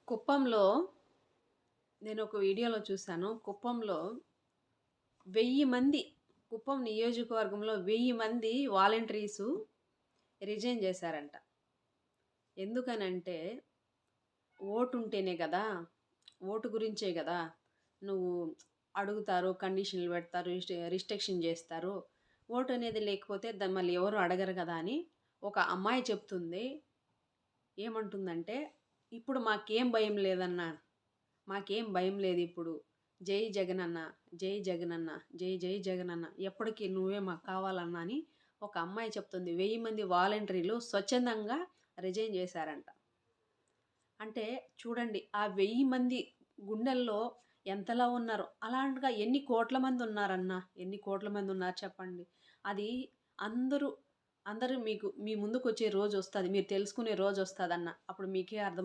కుప్పంలో నేను ఒక వీడియోలో చూశాను. కుప్పంలో 1000 మంది కుప్పం నియోజకవర్గంలో 1000 మంది వాలంటీర్సు రిజైన్ చేశారంట. ఎందుకనంటే ఓటుంటేనే గదా! ఓటు గురించే గదా! నువ్వు అడుగుతారు, కండిషన్‌లు పెడతారు, రిస్ట్రిక్షన్ చేస్తారు. ఓటనేది లేకపోతే మళ్ళీ ఎవరు అడగరు గదా! అని ఒక అమ్మాయి చెప్తుంది. ఏమంటుందంటే, "ఇప్పుడు మాకేం భయం లేదన్నా. మాకేం భయం లేదిప్పుడు. జై జగనన్న, జై జగనన్న, జై జై జగనన్న. ఎప్పటికి నువ్వే మాకు కావాలన్నా" అని ఒక అమ్మాయి చెప్తుంది. 1000 మంది వాలంటీర్లు స్వచ్ఛందంగా రిజైన్ చేశారంట. అంటే చూడండి ఆ 1000 మంది గుండెల్లో ఎంతలా ఉన్నారో. అలాంటిగా ఎన్ని కోట్ల మంది ఉన్నారన్నా? ఎన్ని కోట్ల మంది ఉన్నారు చెప్పండి. అది అందరూ అందరూ మీ ముందుకొచ్చే రోజొస్తది. మీరు తెలుసుకునే రోజొస్తదన్న. అప్పుడు మీకే అర్థం